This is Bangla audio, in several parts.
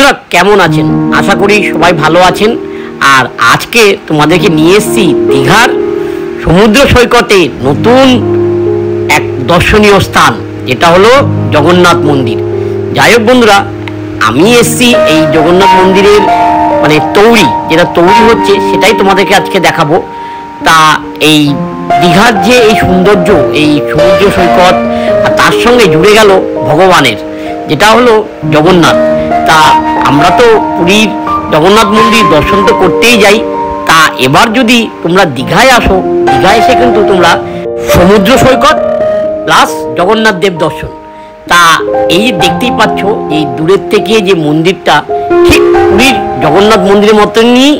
বন্ধুরা কেমন আছেন? আশা করি সবাই ভালো আছেন। আর আজকে তোমাদেরকে নিয়ে এসেছি দীঘার সমুদ্র সৈকতে নতুন এক দর্শনীয় স্থান, যেটা হলো জগন্নাথ মন্দির। যাই হোক বন্ধুরা, আমি এসেছি এই জগন্নাথ মন্দিরের যেটা তৈরি হচ্ছে সেটাই তোমাদেরকে আজকে দেখাবো। তা এই দীঘার যে এই সৌন্দর্য, এই সমুদ্র সৈকত, আর তার সঙ্গে জুড়ে গেল ভগবানের, যেটা হলো জগন্নাথ। তা আমরা তো পুরীর জগন্নাথ মন্দির দর্শন তো করতেই যাই। তা এবার যদি তোমরা দীঘায় আসো, দীঘায় এসে কিন্তু তোমরা সমুদ্র সৈকত প্লাস জগন্নাথ দেব দর্শন। তা এই দেখতেই পাচ্ছ, এই দূরের থেকে যে মন্দিরটা ঠিক পুরীর জগন্নাথ মন্দিরের মতনই,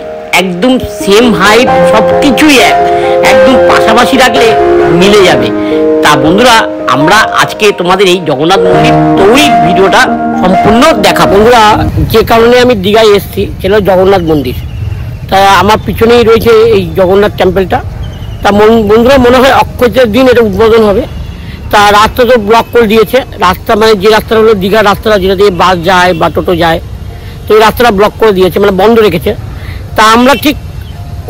একদম সেম হাইট, সব কিছুই একদম পাশাপাশি রাখলে মিলে যাবে। তা বন্ধুরা, আমরা আজকে তোমাদের এই জগন্নাথ মন্দির তৈরি ভিডিওটা সম্পূর্ণ দেখা। বন্ধুরা, যে কারণে আমি দীঘায় এসেছি সেটা জগন্নাথ মন্দির। তা আমার পিছনেই রয়েছে এই জগন্নাথ টেম্পলটা। তা বন্ধুরা, মনে হয় অক্ষয়ের দিন এটা উদ্বোধন হবে। তা রাস্তা তো ব্লক করে দিয়েছে, রাস্তা মানে যে রাস্তাটা হলো দীঘার রাস্তাটা, যেটা দিয়ে বাস যায় বা টোটো যায়, তো এই রাস্তাটা ব্লক করে দিয়েছে, মানে বন্ধ রেখেছে। তা আমরা ঠিক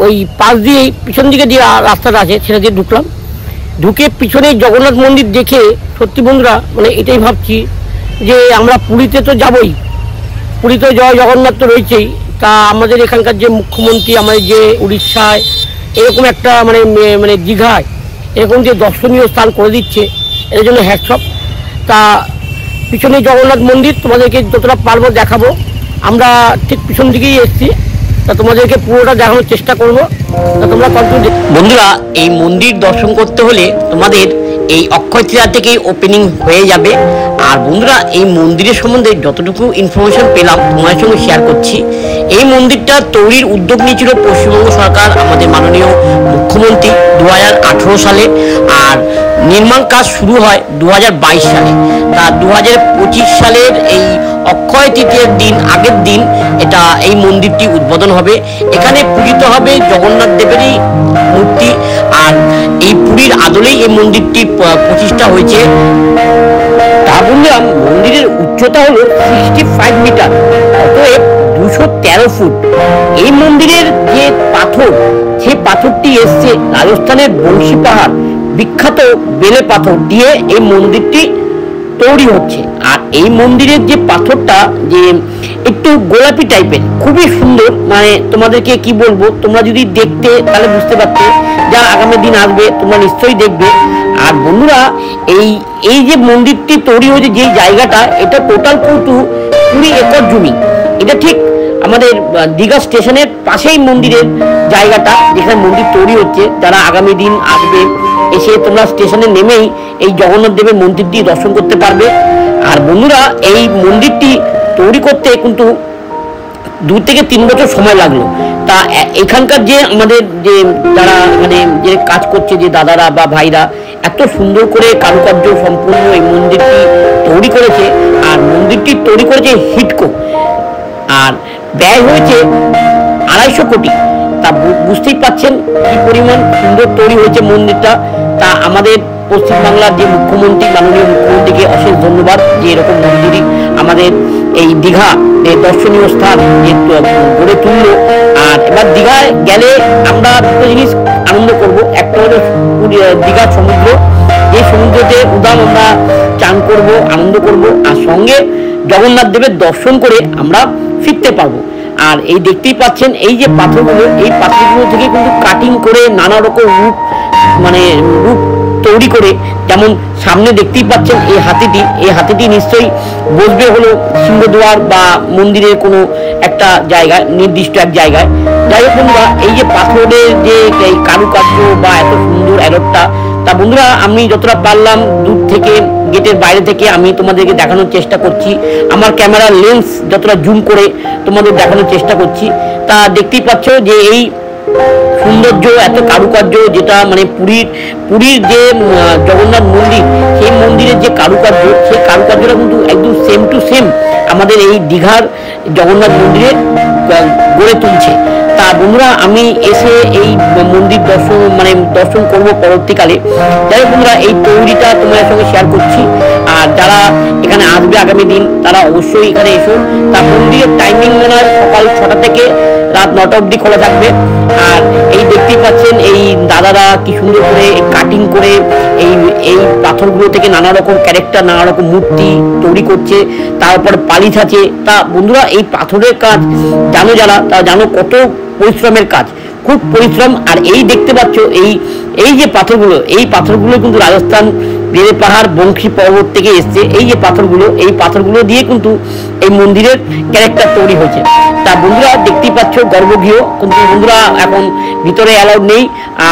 ওই পাশ দিয়ে পিছন দিকে যে রাস্তাটা আছে সেটা দিয়ে ঢুকলাম। ঢুকে পিছনে জগন্নাথ মন্দির দেখে সত্যি বন্ধুরা, মানে এটাই ভাবছি যে আমরা পুরীতে তো যাবই, পুরীতে জয় জগন্নাথ তো রয়েছেই। তা আমাদের এখানকার যে মুখ্যমন্ত্রী, আমাদের যে উড়িষ্যায় এরকম একটা মানে দীঘায় এরকম যে দর্শনীয় স্থান করে দিচ্ছে, এর জন্য হ্যাটসঅপ। তা পিছনে জগন্নাথ মন্দির তোমাদেরকে যতটা পারবো দেখাবো। আমরা ঠিক পিছন দিকেই এসেছি, তা তোমাদেরকে পুরোটা দেখানোর চেষ্টা করবো। তা তোমরা বন্ধুরা, এই মন্দির দর্শন করতে হলে তোমাদের এই অক্ষয় তৃতীয়া থেকেই ওপেনিং হয়ে যাবে। আর বন্ধুরা, এই মন্দিরের সম্বন্ধে যতটুকু ইনফরমেশন পেলাম তোমাদের সঙ্গে শেয়ার করছি। এই মন্দিরটা তৈরির উদ্যোগ নিয়েছিল পশ্চিমবঙ্গ সরকার, আমাদের মাননীয় মুখ্যমন্ত্রী 2018 সালে। আর নির্মাণ কাজ শুরু হয় 2022 সালে। তা 2025 সালের এই অক্ষয় তৃতীয়ার দিন, আগের দিন এটা এই মন্দিরটি উদ্বোধন হবে। এখানে পূজিত হবে জগন্নাথ দেবেরই মূর্তি। আর এই পুরীর আদলেই এই মন্দিরটি প্রতিষ্ঠা হয়েছে। তা বললাম, মন্দিরের উচ্চতা হলো 65 মিটার, অতএব 213 ফুট। এই মন্দিরের যে পাথর, সেই পাথরটি এসছে রাজস্থানের বংশী পাহাড়, বিখ্যাত বেলে পাথর দিয়ে এই মন্দিরটি তৈরি হচ্ছে। আর এই মন্দিরের যে পাথরটা যে একটু গোলাপি টাইপের, খুবই সুন্দর। মানে তোমাদেরকে কি বলবো, তোমরা যদি দেখতে তাহলে বুঝতে পারতে, যা আগামী দিন আসবে তোমরা নিশ্চয়ই দেখবে। আর বন্ধুরা, এই যে মন্দিরটি তৈরি হয়েছে যে জায়গাটা, এটা টোটাল কিন্তু 20 একর জমি। এটা ঠিক আমাদের দীঘা স্টেশনের পাশেই মন্দিরের জায়গাটা, যেখানে মন্দির তৈরি হচ্ছে। যারা আগামী দিন আসবে, এসে তোমরা স্টেশনে নেমেই এই জগন্নাথ দেবের মন্দিরটি দর্শন করতে পারবে। আর বন্ধুরা, এই মন্দিরটি তৈরি করতে কিন্তু 2 থেকে 3 বছর সময় লাগলো। তা এখানকার যে আমাদের যে যারা মানে যে কাজ করছে, যে দাদারা বা ভাইরা, এত সুন্দর করে কারুকার্য সম্পূর্ণ এই মন্দিরটি তৈরি করেছে। আর মন্দিরটি তৈরি করেছে হিডকো। আর ব্যয় হয়েছে 250 কোটি। তা বুঝতেই পাচ্ছেন কি পরিমাণ সুন্দর তৈরি হয়েছে মন্দিরটা। তা আমাদের পশ্চিমবাংলার যে মুখ্যমন্ত্রী, মাননীয় মুখ্যমন্ত্রীকে অশেষ ধন্যবাদ, যে এরকম মন্দিরই আমাদের এই দীঘা দর্শনীয় স্থান যে গড়ে তুললো। আর এবার দীঘায় গেলে আমরা দুটো জিনিস আনন্দ করব। একটা হলো দীঘার সমুদ্র, এই সমুদ্রতে উদাম আমরা চান করব, আনন্দ করব। আর সঙ্গে জগন্নাথ দেবের দর্শন করে আমরা ফিরতে পারবো। আর এই দেখতেই পাচ্ছেন, এই যে পাথরগুলো, এই পাথরগুলো থেকে কিন্তু কাটিং করে নানা রকম রূপ তৈরি করে, যেমন সামনে দেখতেই পাচ্ছেন এই হাতিটি নিশ্চয়ই বসবে হলো সিংহদ্বার বা মন্দিরের কোনো একটা জায়গায়, নির্দিষ্ট এক জায়গায়। যাই হোক বন্ধুরা, এই যে পাথরের যে এই কারুকার্য বা এত সুন্দর অ্যাডপটা, তা বন্ধুরা আমি যতটা পারলাম দূর থেকে, গেটের বাইরে থেকে আমি তোমাদেরকে দেখানোর চেষ্টা করছি। আমার ক্যামেরার লেন্স যতটা জুম করে তোমাদের দেখানোর চেষ্টা করছি। তা দেখতেই পাচ্ছ যে এই সৌন্দর্য, এত কারুকার্য, যেটা মানে পুরীর যে জগন্নাথ মন্দির, সেই মন্দিরের যে কারুকার্য, সেই কারুকার্যটা কিন্তু একদম সেম টু সেম আমাদের এই দীঘার জগন্নাথ মন্দিরে গড়ে তুলছে। তা বন্ধুরা, আমি এসে এই মন্দির দর্শন করব পরবর্তীকালে। যাই হোক বন্ধুরা, এই তৈরিটা তোমাদের সঙ্গে শেয়ার করছি। আর আর যারা এখানে আসবে আগামী দিন তারা অবশ্যই এখানে এসো। তার মন্দিরের টাইমিং মনে হয় সকাল 6টা থেকে রাত 9টা অবধি খোলা থাকবে। আর এই দেখতেই পাচ্ছেন এই দাদারা কি সুন্দর করে কাটিং করে এই এই পাথরগুলো থেকে নানা রকম ক্যারেক্টার, নানা রকম মূর্তি তৈরি করছে, তারপর পালিশ আছে। তা বন্ধুরা এই পাথরের কাজ জানো যারা, তা জানো কত পরিশ্রমের কাজ, খুব পরিশ্রম। আর এই দেখতে পাচ্ছ এই এই যে পাথরগুলো, এই পাথরগুলো কিন্তু রাজস্থান বেড়ে পাহাড় বংশী পর্বত থেকে এসছে। এই যে পাথরগুলো, এই পাথরগুলো দিয়ে কিন্তু এই মন্দিরের ক্যারেক্টার তৈরি হয়েছে। তা বন্ধুরা দেখতেই পাচ্ছ গর্ভগৃহ, কিন্তু বন্ধুরা এখন ভিতরে অ্যালাউড নেই।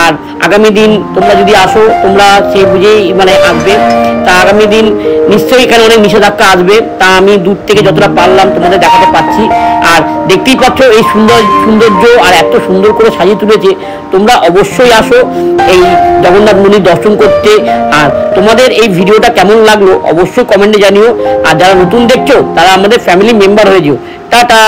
আর আগামী দিন তোমরা যদি আসো তোমরা সেই বুঝেই মানে আসবে। তা আগামী দিন নিশ্চয়ই এখানে অনেক নিষেধাজ্ঞা আসবে, তা আমি দূর থেকে যতটা পারলাম তোমাদের দেখাতে পাচ্ছি। আর দেখতেই পাচ্ছ এই সৌন্দর্য আর এত সুন্দর করে সাজিয়ে তুলেছে। তোমরা অবশ্যই আসো এই জগন্নাথ মন্দির দর্শন করতে। আর তোমাদের এই ভিডিওটা কেমন লাগলো অবশ্যই কমেন্টে জানিও। আর যারা নতুন দেখছো তারা আমাদের ফ্যামিলি মেম্বার হয়ে যেও। টাটা।